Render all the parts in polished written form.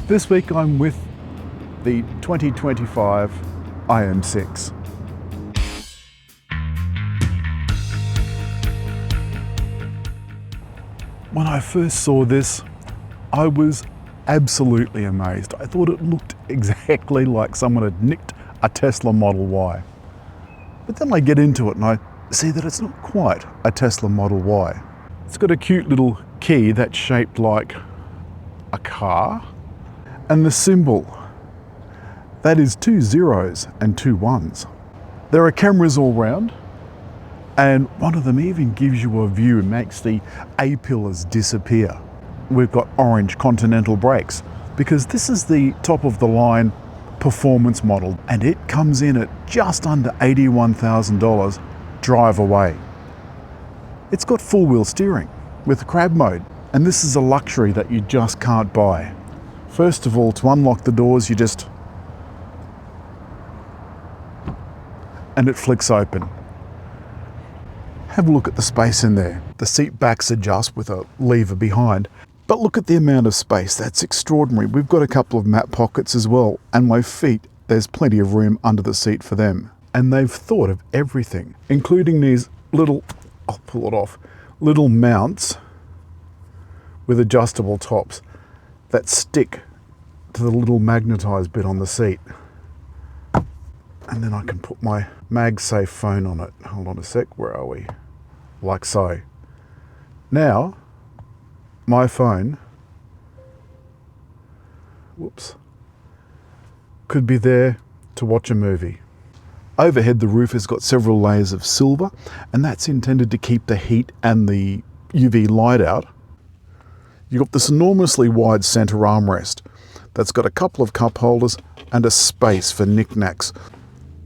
This week I'm with the 2025 IM6. When I first saw this, I was absolutely amazed. I thought it looked exactly like someone had nicked a Tesla Model Y. But then I get into it and I see that it's not quite a Tesla Model Y. It's got a cute little key that's shaped like a car, and the symbol, that is 2 zeros and 2 ones. There are cameras all round, and one of them even gives you a view and makes the A-pillars disappear. We've got orange Continental brakes because this is the top of the line performance model, and it comes in at just under $81,000 drive away. It's got four-wheel steering with crab mode, and this is a luxury that you just can't buy. First of all, to unlock the doors, and it flicks open. Have a look at the space in there. The seat backs adjust with a lever behind, but look at the amount of space. That's extraordinary. We've got a couple of mat pockets as well, and my feet, there's plenty of room under the seat for them. And they've thought of everything, including these little, I'll pull it off, little mounts with adjustable tops that stick to the little magnetized bit on the seat. And then I can put my MagSafe phone on it. Hold on a sec, where are we? Like so. Now, my phone, could be there to watch a movie. Overhead, the roof has got several layers of silver, and that's intended to keep the heat and the UV light out. You've got this enormously wide center armrest that's got a couple of cup holders and a space for knickknacks.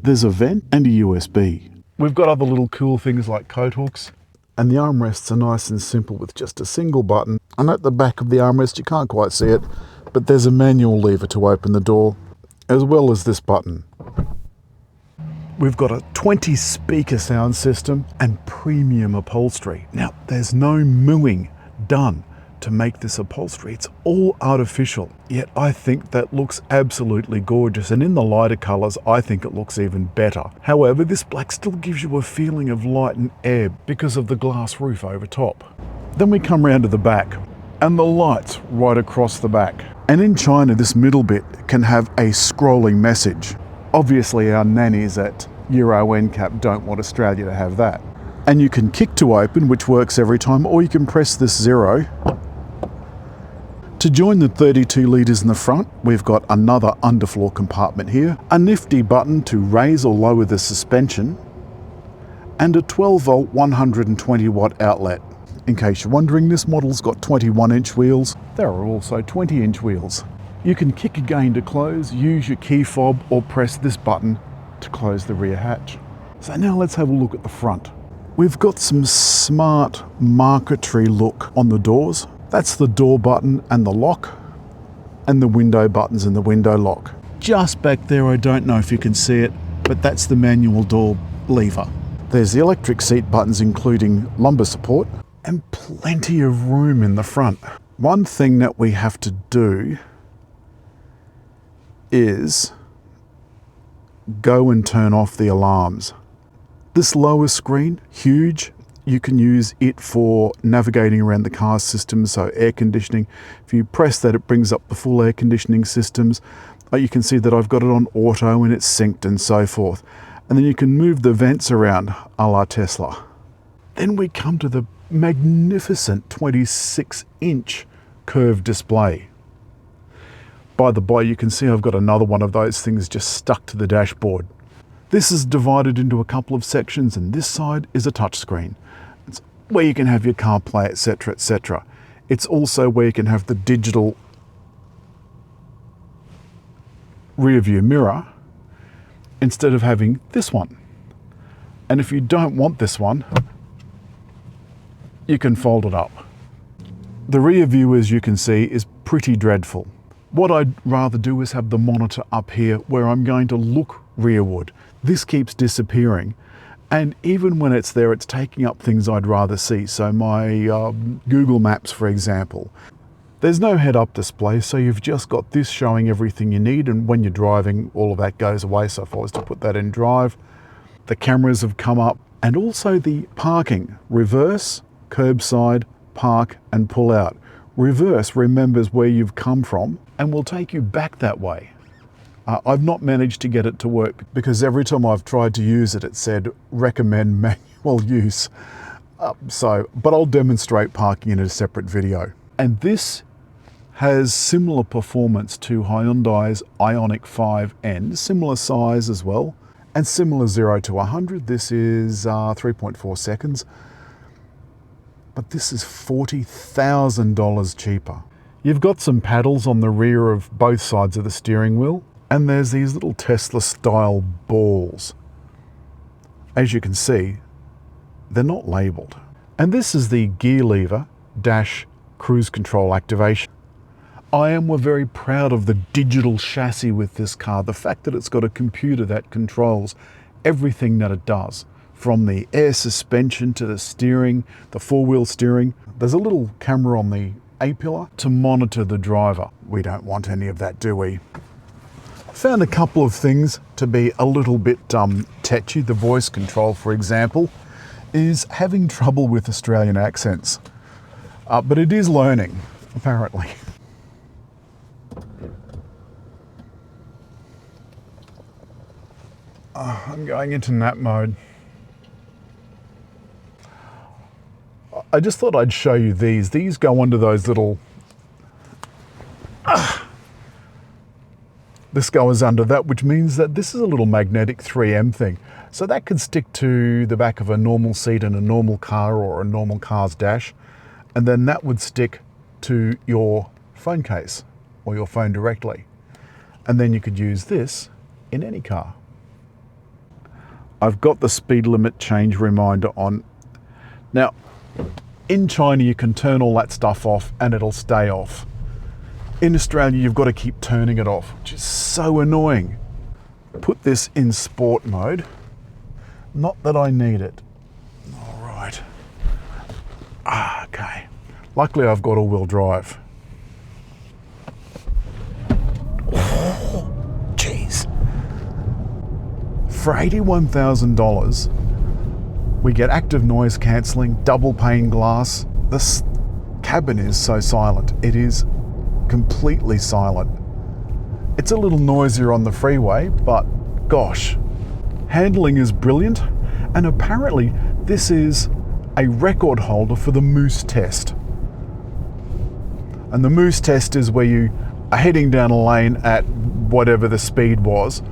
There's a vent and a USB. We've got other little cool things like coat hooks, and the armrests are nice and simple with just a single button. And at the back of the armrest, you can't quite see it, but there's a manual lever to open the door, as well as this button. We've got a 20 speaker sound system and premium upholstery. Now, there's no mooing done to make this upholstery. It's all artificial, yet I think that looks absolutely gorgeous, and in the lighter colors I think it looks even better. However, this black still gives you a feeling of light and air because of the glass roof over top. Then we come round to the back, and the lights right across the back. And in China, this middle bit can have a scrolling message. Obviously our nannies at Euro NCAP don't want Australia to have that. And you can kick to open, which works every time, or you can press this 0. To join the 32 litres in the front, we've got another underfloor compartment here, a nifty button to raise or lower the suspension, and a 12 volt 120 watt outlet. In case you're wondering, this model's got 21-inch wheels. There are also 20-inch wheels. You can kick again to close, use your key fob, or press this button to close the rear hatch. So now let's have a look at the front. We've got some smart marquetry look on the doors. That's the door button and the lock, and the window buttons and the window lock. Just back there, I don't know if you can see it, but that's the manual door lever. There's the electric seat buttons, including lumbar support, and plenty of room in the front. One thing that we have to do is go and turn off the alarms. This lower screen, huge. You can use it for navigating around the car system, so air conditioning. If you press that, it brings up the full air conditioning systems. You can see that I've got it on auto and it's synced and so forth. And then you can move the vents around a la Tesla. Then we come to the magnificent 26-inch curved display. By the by, you can see I've got another one of those things just stuck to the dashboard. This is divided into a couple of sections, and this side is a touchscreen. It's where you can have your CarPlay, etc., etc. It's also where you can have the digital rear view mirror instead of having this one. And if you don't want this one, you can fold it up. The rear view, as you can see, is pretty dreadful. What I'd rather do is have the monitor up here where I'm going to look rearward. This keeps disappearing, and even when it's there, it's taking up things I'd rather see. So my Google Maps, for example. There's no head-up display, so you've just got this showing everything you need, and when you're driving, all of that goes away. So if I was to put that in drive, the cameras have come up, and also the parking. Reverse, curbside, park, and pull out. Reverse remembers where you've come from and will take you back that way. I've not managed to get it to work because every time I've tried to use it, it said recommend manual use. But I'll demonstrate parking in a separate video. And this has similar performance to Hyundai's Ioniq 5N, similar size as well, and similar 0 to 100. This is 3.4 seconds, but this is $40,000 cheaper. You've got some paddles on the rear of both sides of the steering wheel, and there's these little Tesla style balls. As you can see, they're not labeled. And this is the gear lever dash cruise control activation. We're very proud of the digital chassis with this car. The fact that it's got a computer that controls everything that it does, from the air suspension to the steering, the four-wheel steering. There's a little camera on the A-pillar to monitor the driver. We don't want any of that, do we? Found a couple of things to be a little bit tetchy. The voice control, for example, is having trouble with Australian accents. But it is learning, apparently. I'm going into nap mode. I just thought I'd show you these. These go under those little... This goes under that, which means that this is a little magnetic 3M thing. So that could stick to the back of a normal seat in a normal car or a normal car's dash. And then that would stick to your phone case or your phone directly. And then you could use this in any car. I've got the speed limit change reminder on. Now, in China, you can turn all that stuff off and it'll stay off. In Australia, you've got to keep turning it off, which is so annoying. Put this in sport mode. Not that I need it. All right. Okay. Luckily, I've got all-wheel drive. Oh, jeez. For $81,000, we get active noise cancelling, double pane glass. This cabin is so silent. It is completely silent. It's a little noisier on the freeway, but gosh, handling is brilliant. And apparently this is a record holder for the Moose test. And the Moose test is where you are heading down a lane at whatever the speed was.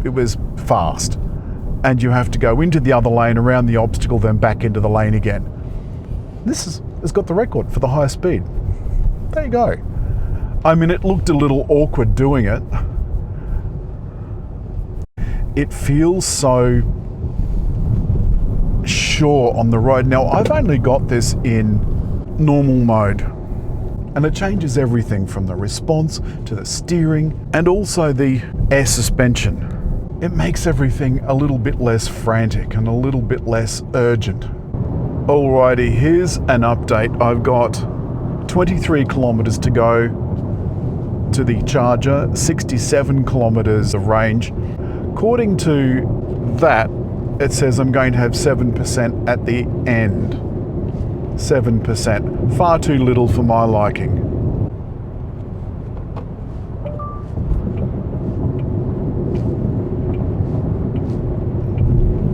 It was fast. And you have to go into the other lane, around the obstacle, then back into the lane again. This has got the record for the highest speed. There you go. I mean, it looked a little awkward doing it. It feels so sure on the road. Now, I've only got this in normal mode, and it changes everything from the response to the steering and also the air suspension. It makes everything a little bit less frantic and a little bit less urgent. Alrighty, here's an update. I've got 23 kilometers to go to the charger, 67 kilometers of range. According to that, it says I'm going to have 7% at the end. 7%. Far too little for my liking.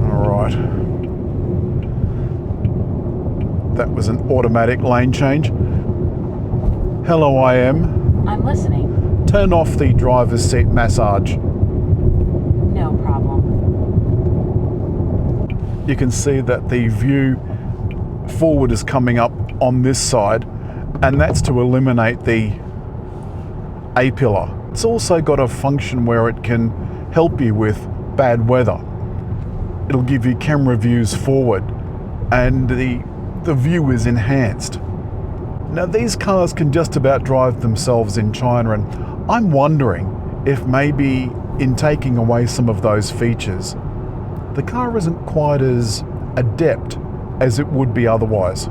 Alright. That was an automatic lane change. Hello, IM. I'm listening. Turn off the driver's seat massage. No problem. You can see that the view forward is coming up on this side, and that's to eliminate the A-pillar. It's also got a function where it can help you with bad weather. It'll give you camera views forward, and the view is enhanced. Now, these cars can just about drive themselves in China, and I'm wondering if maybe in taking away some of those features, the car isn't quite as adept as it would be otherwise.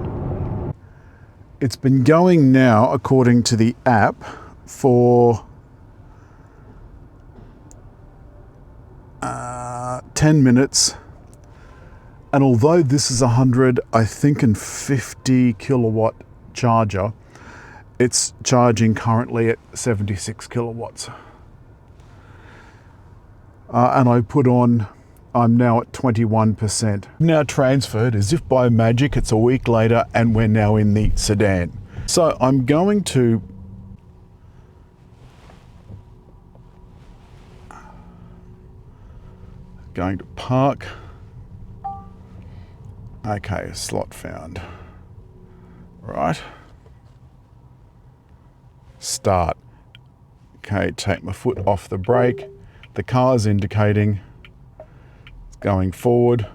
It's been going now, according to the app, for 10 minutes. And although this is 150 kilowatt charger, it's charging currently at 76 kilowatts. And I put on, I'm now at 21%. Now transferred as if by magic, it's a week later and we're now in the sedan. So I'm going to park. Okay, slot found. Right. Start. Okay, take my foot off the brake. The car's indicating it's going forward.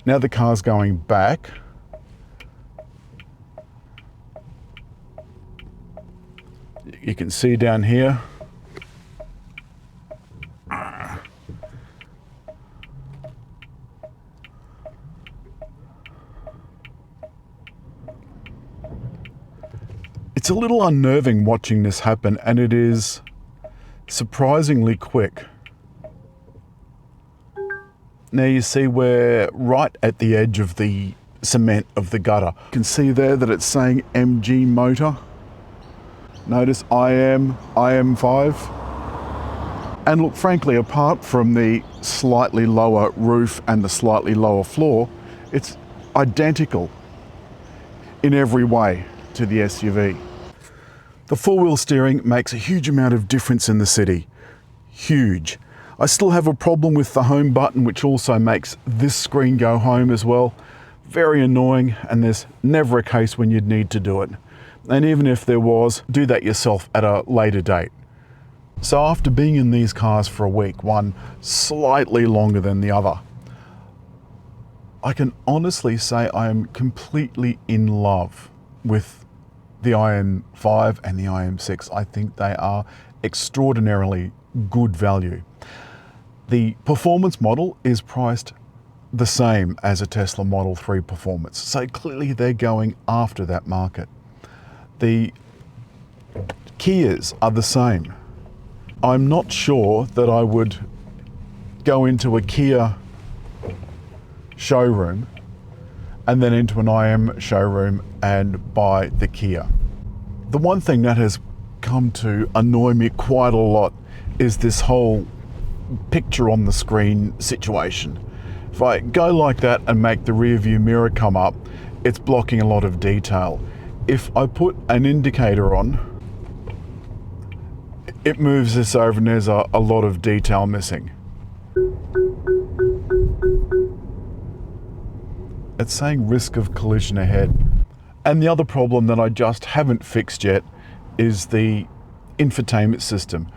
Now the car's going back. You can see down here. It's a little unnerving watching this happen, and it is surprisingly quick. Now you see we're right at the edge of the cement of the gutter. You can see there that it's saying MG motor. Notice IM5. And look, frankly, apart from the slightly lower roof and the slightly lower floor, it's identical in every way to the SUV. The four-wheel steering makes a huge amount of difference in the city. Huge. I still have a problem with the home button, which also makes this screen go home as well. Very annoying, and there's never a case when you'd need to do it. And even if there was, do that yourself at a later date. So after being in these cars for a week, one slightly longer than the other, I can honestly say I am completely in love with the IM5 and the IM6. I think they are extraordinarily good value. The performance model is priced the same as a Tesla Model 3 Performance, so clearly they're going after that market. The Kias are the same. I'm not sure that I would go into a Kia showroom and then into an IM showroom and buy the Kia. The one thing that has come to annoy me quite a lot is this whole picture on the screen situation. If I go like that and make the rear view mirror come up, it's blocking a lot of detail. If I put an indicator on, it moves this over and there's a lot of detail missing. It's saying risk of collision ahead. And the other problem that I just haven't fixed yet is the infotainment system.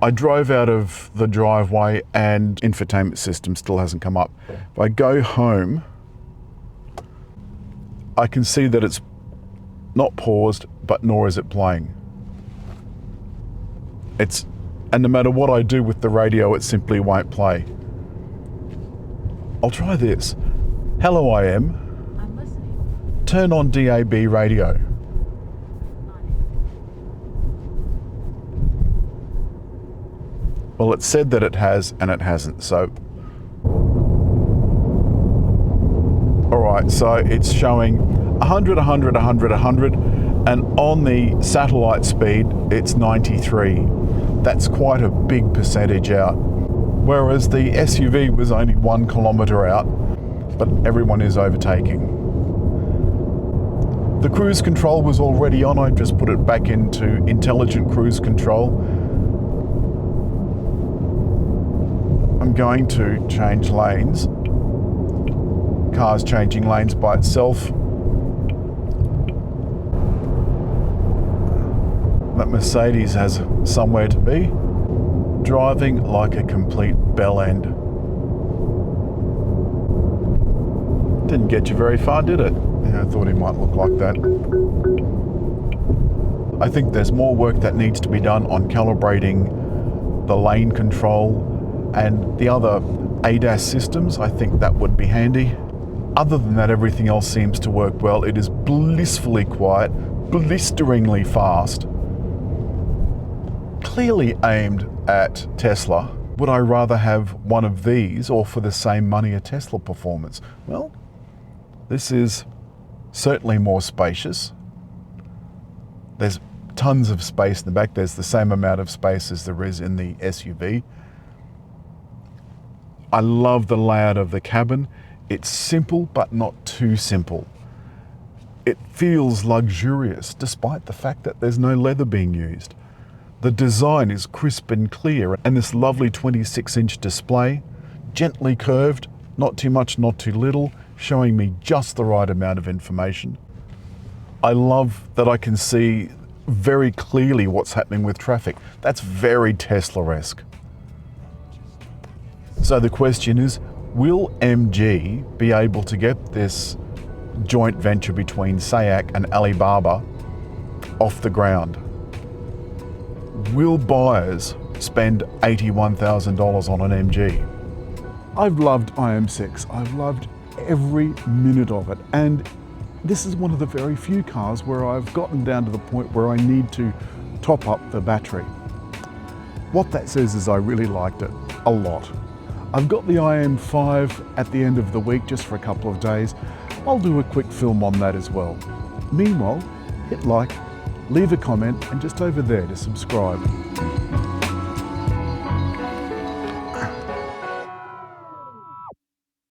I drove out of the driveway and infotainment system still hasn't come up. If I go home, I can see that it's not paused, but nor is it playing. And no matter what I do with the radio, it simply won't play. I'll try this. Hello, IM. I'm listening. Turn on DAB radio. Well, it said that it has, and it hasn't, so. All right, so it's showing 100, 100, 100, 100, and on the satellite speed, it's 93. That's quite a big percentage out. Whereas the SUV was only 1 kilometre out, but everyone is overtaking. The cruise control was already on. I just put it back into intelligent cruise control. I'm going to change lanes. Car's changing lanes by itself. That Mercedes has somewhere to be. Driving like a complete bell end. Didn't get you very far, did it? Yeah, I thought he might look like that. I think there's more work that needs to be done on calibrating the lane control and the other ADAS systems. I think that would be handy. Other than that, everything else seems to work well. It is blissfully quiet, blisteringly fast. Clearly aimed at Tesla. Would I rather have one of these or for the same money a Tesla performance? Well, this is certainly more spacious. There's tons of space in the back. There's the same amount of space as there is in the SUV. I love the layout of the cabin. It's simple, but not too simple. It feels luxurious, despite the fact that there's no leather being used. The design is crisp and clear, and this lovely 26-inch display, gently curved, not too much, not too little, showing me just the right amount of information. I love that I can see very clearly what's happening with traffic. That's very Tesla-esque. So the question is, will MG be able to get this joint venture between SAIC and Alibaba off the ground? Will buyers spend $81,000 on an MG? I've loved IM6. I've loved every minute of it. And this is one of the very few cars where I've gotten down to the point where I need to top up the battery. What that says is I really liked it a lot. I've got the IM5 at the end of the week just for a couple of days. I'll do a quick film on that as well. Meanwhile, hit like, leave a comment, and just over there to subscribe.